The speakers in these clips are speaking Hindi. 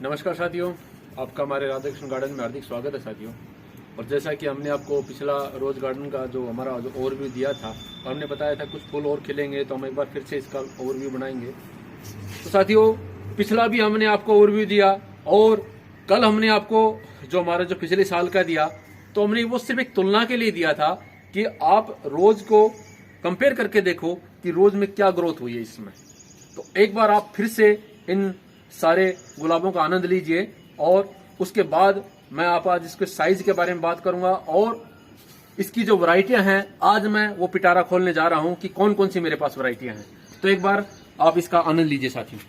नमस्कार साथियों, आपका हमारे राधा कृष्ण गार्डन में हार्दिक स्वागत है साथियों। और जैसा कि हमने आपको पिछला रोज गार्डन का जो हमारा जो ओवरव्यू दिया था, तो हमने बताया था कुछ फूल और खिलेंगे, तो हम एक बार फिर से इसका ओवरव्यू बनाएंगे। तो साथियों, पिछला भी हमने आपको ओवरव्यू दिया और कल हमने आपको जो हमारा जो पिछले साल का दिया, तो हमने वो सिर्फ एक तुलना के लिए दिया था कि आप रोज को कंपेयर करके देखो कि रोज में क्या ग्रोथ हुई है इसमें। तो एक बार आप फिर से इन सारे गुलाबों का आनंद लीजिए और उसके बाद मैं आप आज इसके साइज के बारे में बात करूंगा और इसकी जो वैरायटियां हैं, आज मैं वो पिटारा खोलने जा रहा हूं कि कौन कौन सी मेरे पास वैरायटियां हैं। तो एक बार आप इसका आनंद लीजिए साथियों।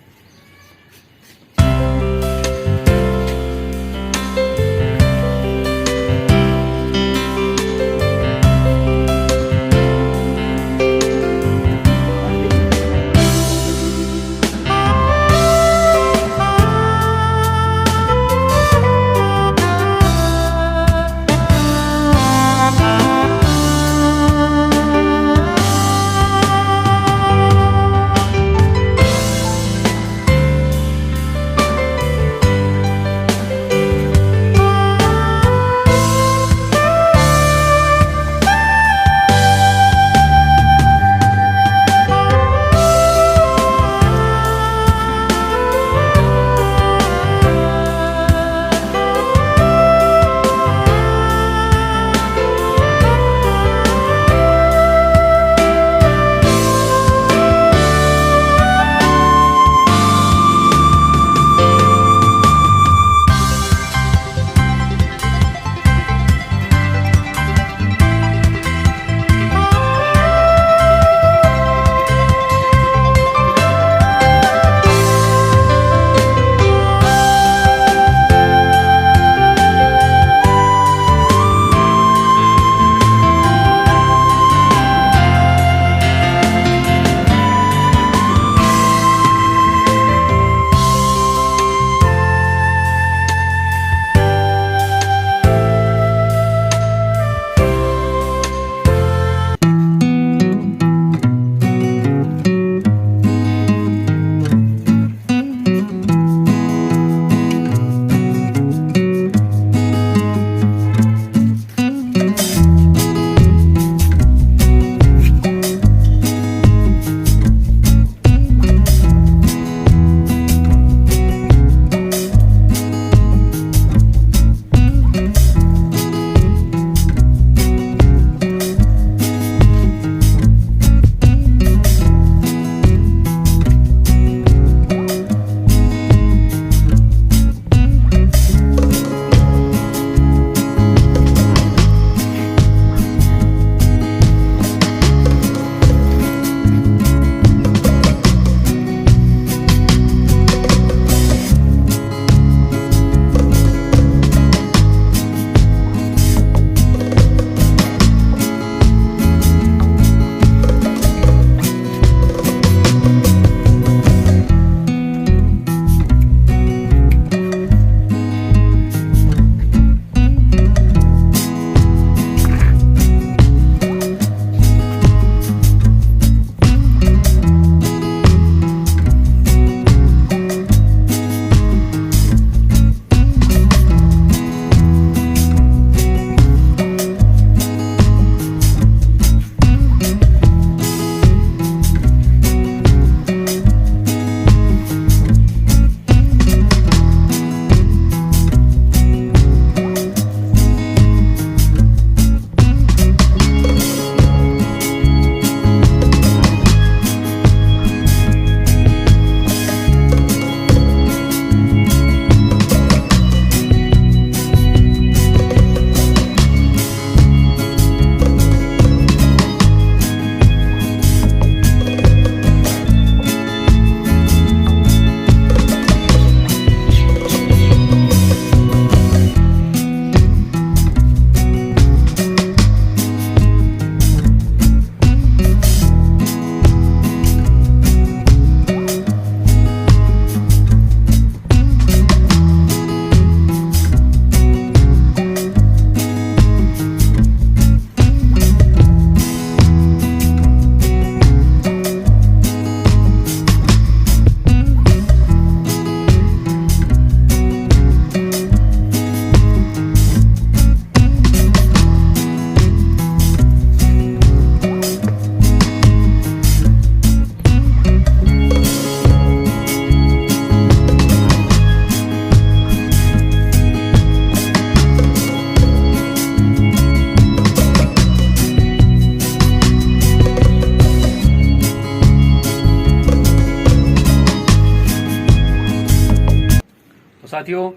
साथियों,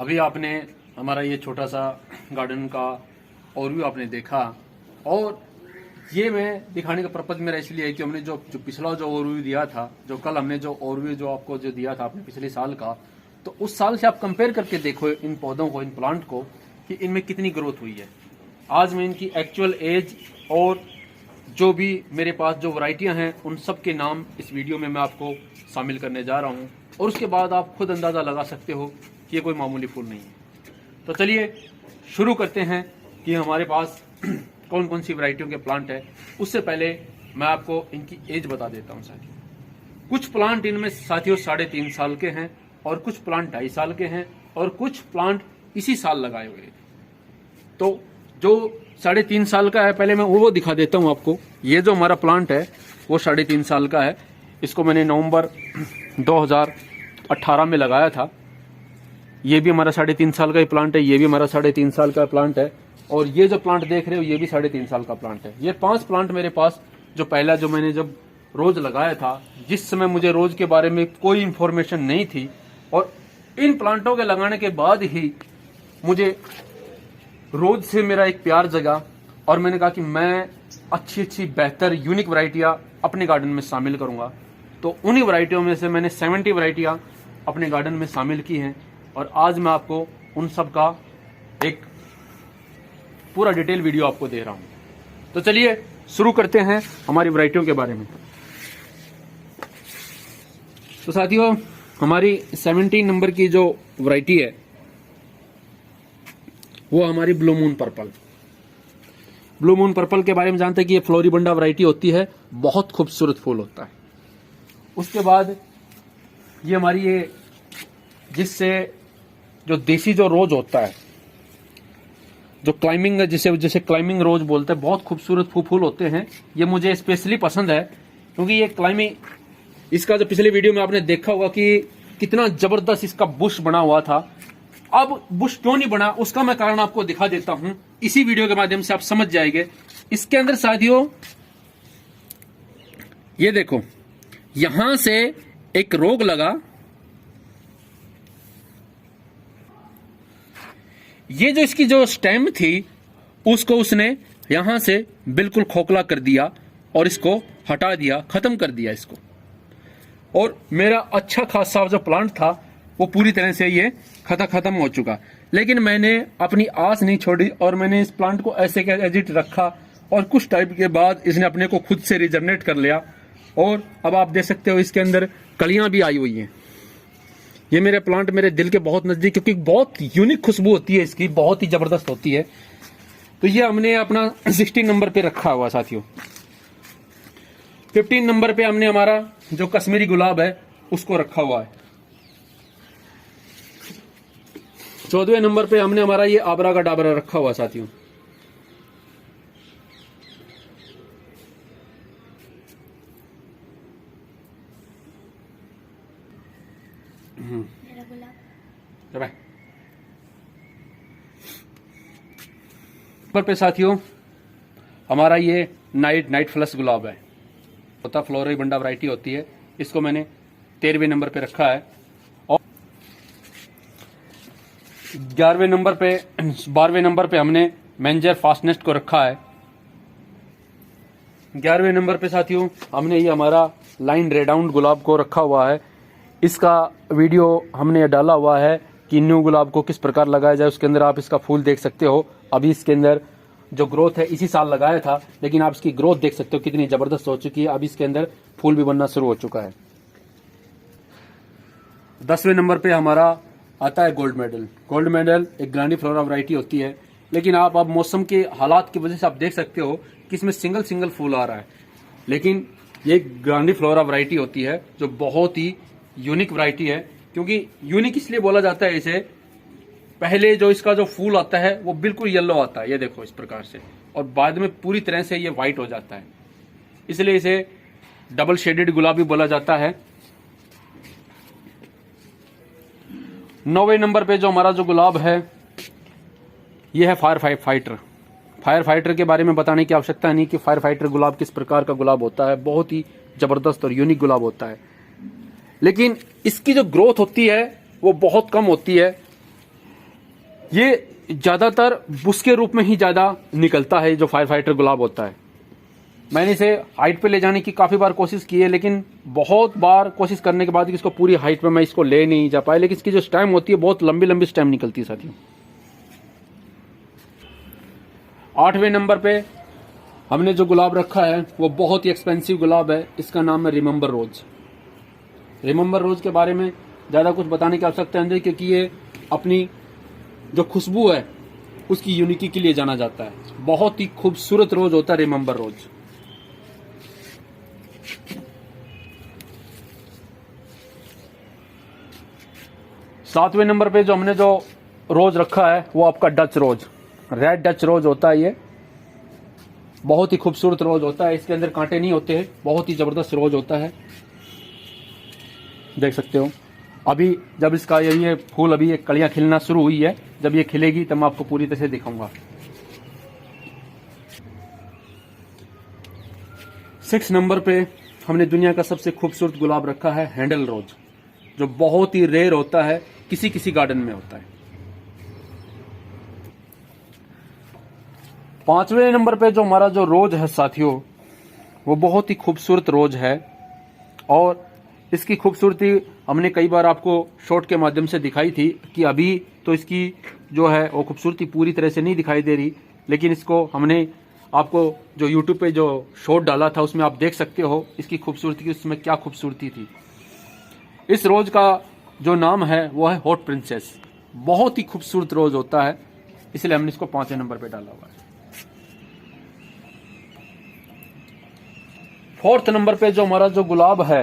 अभी आपने हमारा ये छोटा सा गार्डन का ओवरव्यू आपने देखा, और ये मैं दिखाने का पर्पज मेरा इसलिए है कि हमने जो पिछला जो ओवरव्यू दिया था, जो कल हमने जो ओवरव्यू जो आपको जो दिया था अपने पिछले साल का, तो उस साल से आप कंपेयर करके देखो इन पौधों को, इन प्लांट को, कि इनमें कितनी ग्रोथ हुई है। आज मैं इनकी एक्चुअल एज और जो भी मेरे पास जो वैरायटियां हैं उन सब के नाम इस वीडियो में मैं आपको शामिल करने जा रहा हूं, और उसके बाद आप खुद अंदाज़ा लगा सकते हो कि ये कोई मामूली फूल नहीं है। तो चलिए शुरू करते हैं कि हमारे पास कौन कौन सी वैरायटियों के प्लांट है। उससे पहले मैं आपको इनकी एज बता देता हूं साथियों। कुछ प्लांट इनमें साथियों 3.5 साल के हैं, और कुछ प्लांट 2.5 साल के हैं, और कुछ प्लांट इसी साल लगाए हुए थे। तो जो 3.5 साल का है, पहले मैं वो दिखा देता हूं आपको। ये जो हमारा प्लांट है वो 3.5 साल का है। इसको मैंने नवंबर 2018 में लगाया था। ये भी हमारा 3.5 साल का ही प्लांट है, ये भी हमारा 3.5 साल का प्लांट है, और ये जो प्लांट देख रहे हो ये भी 3.5 साल का प्लांट है। ये 5 प्लांट मेरे पास, जो पहला जो मैंने जब रोज लगाया था, जिस समय मुझे रोज के बारे में कोई इंफॉर्मेशन नहीं थी, और इन प्लांटों के लगाने के बाद ही मुझे रोज से मेरा एक प्यार जगा, और मैंने कहा कि मैं अच्छी बेहतर यूनिक वैरायटियां अपने गार्डन में शामिल करूंगा। तो उन्हीं वैरायटियों में से मैंने 70 वैरायटियां अपने गार्डन में शामिल की हैं, और आज मैं आपको उन सब का एक पूरा डिटेल वीडियो आपको दे रहा हूं। तो चलिए शुरू करते हैं हमारी वैरायटियों के बारे में। तो साथियों, हमारी 17 नंबर की जो वैरायटी है वो हमारी blue moon purple. Blue moon purple के बारे में जानते हैं कि ये फ्लोरिबंडा वैरायटी होती है, बहुत खूबसूरत फूल होता है। उसके बाद ये हमारी ये जिससे जो देसी जो रोज होता है, जो क्लाइंबिंग, जिसे क्लाइंबिंग रोज बोलते हैं, बहुत खूबसूरत फूल होते हैं। ये मुझे स्पेशली पसंद है क्योंकि ये क्लाइंबिंग, इसका जो पिछले वीडियो में आपने देखा होगा कि कितना जबरदस्त इसका बुश बना हुआ था। अब बुश क्यों नहीं बना उसका मैं कारण आपको दिखा देता हूं, इसी वीडियो के माध्यम से आप समझ जाएंगे। इसके अंदर साथियों ये देखो, यहां से एक रोग लगा, ये जो इसकी जो स्टेम थी उसको उसने यहां से बिल्कुल खोखला कर दिया और इसको हटा दिया, खत्म कर दिया इसको। और मेरा अच्छा खासा जो प्लांट था वो पूरी तरह से ये खत्म हो चुका। लेकिन मैंने अपनी आस नहीं छोड़ी और मैंने इस प्लांट को ऐसे के एजिट रखा, और कुछ टाइम के बाद इसने अपने को खुद से रिजनरेट कर लिया, और अब आप देख सकते हो इसके अंदर कलियां भी आई हुई हैं। ये मेरे प्लांट मेरे दिल के बहुत नजदीक, क्योंकि बहुत यूनिक खुशबू होती है इसकी, बहुत ही जबरदस्त होती है। तो ये हमने अपना 16 नंबर पे रखा हुआ साथियों। 15 नंबर पे हमने हमारा जो कश्मीरी गुलाब है उसको रखा हुआ है। 14वें नंबर पे हमने हमारा ये आबरा का डाबरा रखा हुआ साथियों। नंबर पे साथियों हमारा ये नाइट फ्लश गुलाब है, होता फ्लोरिबंडा वैरायटी होती है। इसको मैंने 13वें नंबर पे रखा है, और 12वें नंबर पे हमने मैंजर फास्टनेस्ट को रखा है। 11वें नंबर पे साथियों हमने ये हमारा लाइन रेडाउंड गुलाब को रखा हुआ है। इसका वीडियो हमने डाला हुआ है कि न्यू गुलाब को किस प्रकार लगाया जाए, उसके अंदर आप इसका फूल देख सकते हो। अभी इसके अंदर जो ग्रोथ है इसी साल लगाया था, लेकिन आप इसकी ग्रोथ देख सकते हो कितनी जबरदस्त हो चुकी है। अब इसके अंदर फूल भी बनना शुरू हो चुका है। 10वें नंबर पे हमारा आता है गोल्ड मेडल एक ग्रांडीफ्लोरा वैरायटी होती है, लेकिन आप अब मौसम के हालात की वजह से आप देख सकते हो कि इसमें सिंगल फूल आ रहा है, लेकिन ये ग्रांडीफ्लोरा वैरायटी होती है जो बहुत ही यूनिक वैरायटी है। क्योंकि यूनिक इसलिए बोला जाता है इसे, पहले जो इसका जो फूल आता है वो बिल्कुल येलो आता है, ये देखो इस प्रकार से, और बाद में पूरी तरह से ये व्हाइट हो जाता है, इसलिए इसे डबल शेडेड गुलाब भी बोला जाता है। 9वें नंबर पे जो हमारा जो गुलाब है ये है फायर फाइटर के बारे में बताने की आवश्यकता नहीं कि फायर फाइटर गुलाब किस प्रकार का गुलाब होता है, बहुत ही जबरदस्त और यूनिक गुलाब होता है। लेकिन इसकी जो ग्रोथ होती है वो बहुत कम होती है। ये ज़्यादातर बुश के रूप में ही ज़्यादा निकलता है जो फायर फाइटर गुलाब होता है। मैंने इसे हाइट पे ले जाने की काफ़ी बार कोशिश की है, लेकिन बहुत बार कोशिश करने के बाद इसको पूरी हाइट पे मैं इसको ले नहीं जा पाया। लेकिन इसकी जो स्टेम होती है बहुत लंबी लंबी स्टेम निकलती है साथियों। 8वें नंबर पे हमने जो गुलाब रखा है वो बहुत ही एक्सपेंसिव गुलाब है। इसका नाम है रिमेंबर रोज। रिमेंबर रोज के बारे में ज़्यादा कुछ बताने की आवश्यकता नहीं, क्योंकि ये अपनी जो खुशबू है उसकी यूनिटी के लिए जाना जाता है। बहुत ही खूबसूरत रोज होता है रिमेंबर रोज। सातवें नंबर पे जो हमने जो रोज रखा है वो आपका डच रोज, रेड डच रोज होता है। ये बहुत ही खूबसूरत रोज होता है। इसके अंदर कांटे नहीं होते हैं, बहुत ही जबरदस्त रोज होता है। देख सकते हो अभी जब इसका ये फूल अभी ये कलियां खिलना शुरू हुई है, जब ये खिलेगी तब मैं आपको पूरी तरह से दिखाऊंगा। 6 नंबर पे हमने दुनिया का सबसे खूबसूरत गुलाब रखा है हैंडल रोज, जो बहुत ही रेयर होता है, किसी किसी गार्डन में होता है। 5वें नंबर पे जो हमारा जो रोज है साथियों वो बहुत ही खूबसूरत रोज है, और इसकी खूबसूरती हमने कई बार आपको शॉर्ट के माध्यम से दिखाई थी कि अभी तो इसकी जो है वो खूबसूरती पूरी तरह से नहीं दिखाई दे रही, लेकिन इसको हमने आपको जो YouTube पे जो शॉर्ट डाला था उसमें आप देख सकते हो इसकी खूबसूरती की, उसमें क्या खूबसूरती थी। इस रोज का जो नाम है वो है हॉट प्रिंसेस। बहुत ही खूबसूरत रोज होता है, इसलिए हमने इसको 5वें नंबर पे डाला हुआ है। 4th नंबर पे जो हमारा जो गुलाब है,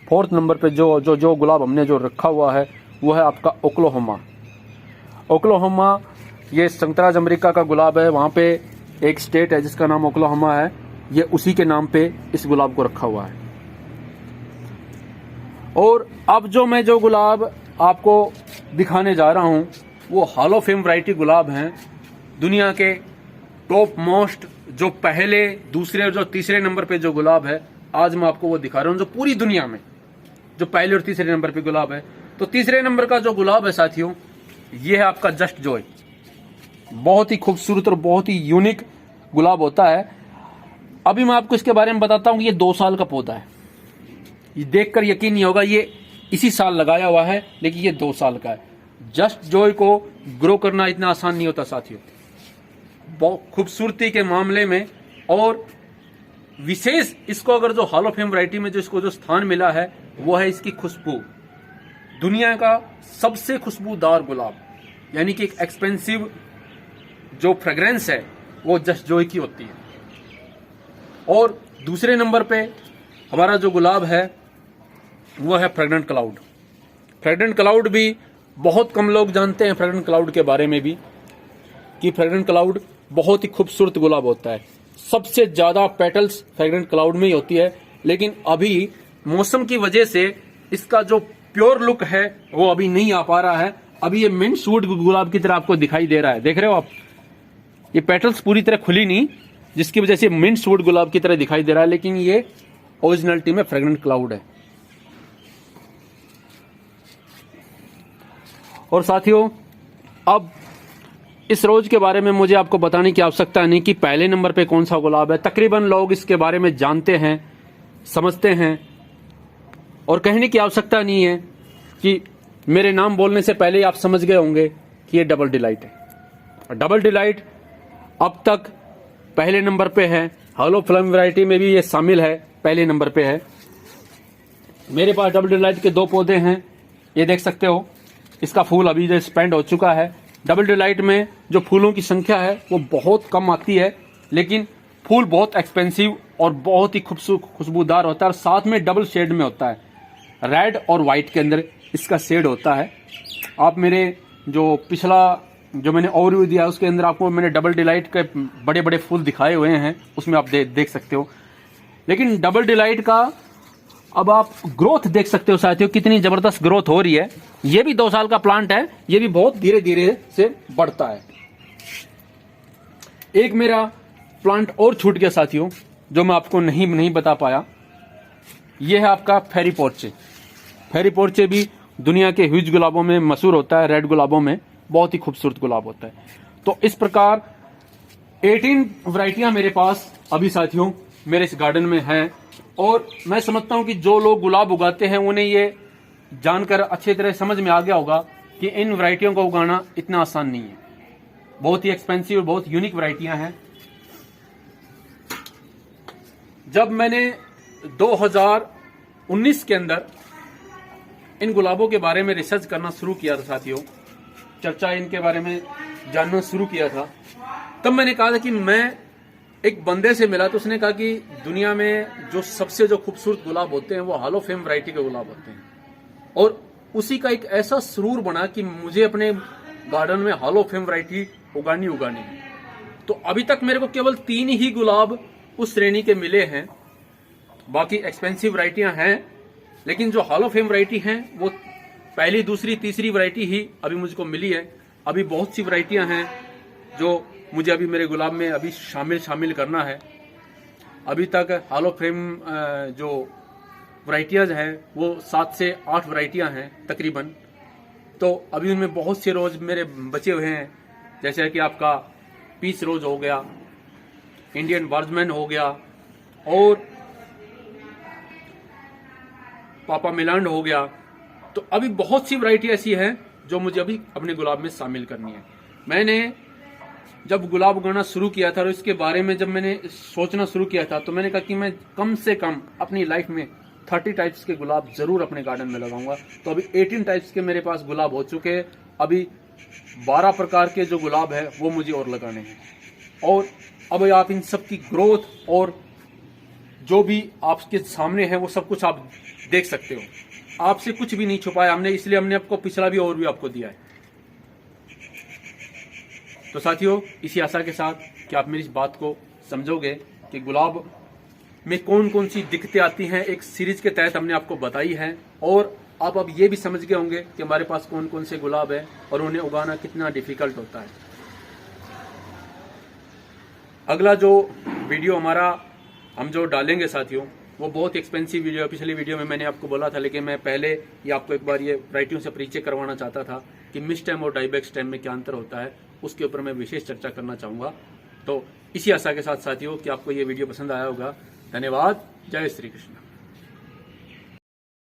4th नंबर पे जो गुलाब हमने जो रखा हुआ है वो है आपका ओक्लाहोमा। ओक्लाहोमा ये संतरा अमेरिका का गुलाब है। वहाँ पे एक स्टेट है जिसका नाम ओक्लाहोमा है, ये उसी के नाम पे इस गुलाब को रखा हुआ है। और अब जो मैं जो गुलाब आपको दिखाने जा रहा हूँ वो हॉल ऑफ फेम वैरायटी गुलाब हैं। दुनिया के टॉप मोस्ट जो पहले, दूसरे और जो तीसरे नंबर पे जो गुलाब है, आज मैं आपको वो दिखा रहा हूँ, जो पूरी दुनिया में जो पहले और तीसरे नंबर पे गुलाब है। तो तीसरे नंबर का जो गुलाब है साथियों ये है आपका जस्ट जॉय। बहुत ही खूबसूरत और बहुत ही यूनिक गुलाब होता है। अभी मैं आपको इसके बारे में बताता हूँ कि ये 2 साल का पौधा है। ये देखकर यकीन नहीं होगा ये इसी साल लगाया हुआ है, लेकिन ये 2 साल का है। जस्ट जॉय को ग्रो करना इतना आसान नहीं होता साथियों, बहुत खूबसूरती के मामले में। और विशेष इसको अगर जो हॉल ऑफ फेम वैरायटी में जो इसको जो स्थान मिला है वो है इसकी खुशबू। दुनिया का सबसे खुशबूदार गुलाब, यानी कि एक एक्सपेंसिव जो फ्रेग्रेंस है वो जस्ट जॉय की होती है। और दूसरे नंबर पे हमारा जो गुलाब है वो है फ्रेग्रेंट क्लाउड। फ्रेग्रेंट क्लाउड भी बहुत कम लोग जानते हैं फ्रेग्रेंट क्लाउड के बारे में भी, कि फ्रेग्रेंट क्लाउड बहुत ही खूबसूरत गुलाब होता है। सबसे ज्यादा पेटल्स फ्रेग्रेंट क्लाउड में ही होती है, लेकिन अभी मौसम की वजह से इसका जो प्योर लुक है वो अभी नहीं आ पा रहा है। अभी ये मिंट सूट गुलाब की तरह आपको दिखाई दे रहा है, देख रहे हो आप, ये पेटल्स पूरी तरह खुली नहीं, जिसकी वजह से मिंट सूट गुलाब की तरह दिखाई दे रहा है, लेकिन ये ओरिजिनलिटी में फ्रेग्रेंट क्लाउड है। और साथियों अब इस रोज के बारे में मुझे आपको बताने की आवश्यकता नहीं कि पहले नंबर पे कौन सा गुलाब है। तकरीबन लोग इसके बारे में जानते हैं, समझते हैं, और कहने की आवश्यकता नहीं है कि मेरे नाम बोलने से पहले ही आप समझ गए होंगे कि ये डबल डिलाइट है। और डबल डिलाइट अब तक पहले नंबर पे है। हॉल ऑफ फेम वैरायटी में भी ये शामिल है, पहले नंबर पे है। मेरे पास डबल डिलाइट के 2 पौधे हैं, ये देख सकते हो। इसका फूल अभी जो स्पेंड हो चुका है। डबल डिलाइट में जो फूलों की संख्या है वो बहुत कम आती है, लेकिन फूल बहुत एक्सपेंसिव और बहुत ही खुशबूदार होता है। और साथ में डबल शेड में होता है, रेड और व्हाइट के अंदर इसका शेड होता है। आप मेरे जो पिछला जो मैंने ओवरव्यू दिया उसके अंदर आपको मैंने डबल डिलाइट के बड़े बड़े फूल दिखाए हुए हैं, उसमें आप देख सकते हो। लेकिन डबल डिलाइट का अब आप ग्रोथ देख सकते हो साथियों, कितनी जबरदस्त ग्रोथ हो रही है। ये भी 2 साल का प्लांट है, ये भी बहुत धीरे धीरे से बढ़ता है। एक मेरा प्लांट और छूट गया साथियों, जो मैं आपको नहीं बता पाया। ये है आपका फेरी पोर्चे। फेरी पोर्चे भी दुनिया के ह्यूज गुलाबों में मशहूर होता है, रेड गुलाबों में बहुत ही खूबसूरत गुलाब होता है। तो इस प्रकार 18 वैरायटियां मेरे पास अभी साथियों मेरे इस गार्डन में हैं। और मैं समझता हूं कि जो लोग गुलाब उगाते हैं उन्हें ये जानकर अच्छी तरह समझ में आ गया होगा कि इन वैरायटियों को उगाना इतना आसान नहीं है, बहुत ही एक्सपेंसिव और बहुत यूनिक वैरायटियां हैं। जब मैंने 2019 के अंदर इन गुलाबों के बारे में रिसर्च करना शुरू किया था साथियों, चर्चा इनके बारे में जानना शुरू किया था, तब मैंने कहा था कि मैं एक बंदे से मिला तो उसने कहा कि दुनिया में जो सबसे जो खूबसूरत गुलाब होते हैं वो हॉल ऑफ फेम वैरायटी के गुलाब होते हैं। और उसी का एक ऐसा सुरूर बना कि मुझे अपने गार्डन में हॉल ऑफ फेम वैरायटी उगानी है। तो अभी तक मेरे को केवल 3 ही गुलाब उस श्रेणी के मिले हैं, बाकी एक्सपेंसिव वैरायटियां हैं, लेकिन जो हॉल ऑफ फेम वैरायटी हैं वो पहली, दूसरी, तीसरी वैरायटी ही अभी मुझको मिली है। अभी बहुत सी वैरायटियां हैं जो मुझे अभी मेरे गुलाब में अभी शामिल करना है। अभी तक हॉल ऑफ फेम जो वैरायटियां हैं वो 7 से 8 वैरायटियां हैं तकरीबन। तो अभी उनमें बहुत से रोज मेरे बचे हुए हैं, जैसे कि आपका पीस रोज हो गया, इंडियन बार्जमैन हो गया और पापा मिलांड हो गया। तो अभी बहुत सी वैरायटी ऐसी है जो मुझे अभी अपने गुलाब में शामिल करनी है। मैंने जब गुलाब उगाना शुरू किया था और इसके बारे में जब मैंने सोचना शुरू किया था तो मैंने कहा कि मैं कम से कम अपनी लाइफ में 30 टाइप्स के गुलाब जरूर अपने गार्डन में लगाऊंगा। तो अभी 18 टाइप्स के मेरे पास गुलाब हो चुके हैं। अभी 12 प्रकार के जो गुलाब है वो मुझे और लगाने हैं। और अब आप इन सब की ग्रोथ और जो भी आपके सामने है वो सब कुछ आप देख सकते हो। आपसे कुछ भी नहीं छुपाया हमने, इसलिए हमने आपको पिछला भी ओवरव्यू आपको दिया है। तो साथियों, इसी आशा के साथ कि आप मेरी इस बात को समझोगे कि गुलाब में कौन कौन सी दिक्कतें आती हैं, एक सीरीज के तहत हमने आपको बताई है। और आप अब ये भी समझ गए होंगे कि हमारे पास कौन कौन से गुलाब है और उन्हें उगाना कितना डिफिकल्ट होता है। अगला जो वीडियो हमारा हम जो डालेंगे साथियों वो बहुत एक्सपेंसिव वीडियो है। पिछली वीडियो में मैंने आपको बोला था, लेकिन मैं पहले ये आपको एक बार ये वैरायटियों से परिचय करवाना चाहता था कि मिस स्टेम और डाइबैक स्टेम में क्या अंतर होता है, उसके ऊपर मैं विशेष चर्चा करना चाहूँगा। तो इसी आशा के साथ साथियों कि आपको ये वीडियो पसंद आया होगा। धन्यवाद। जय श्री कृष्ण।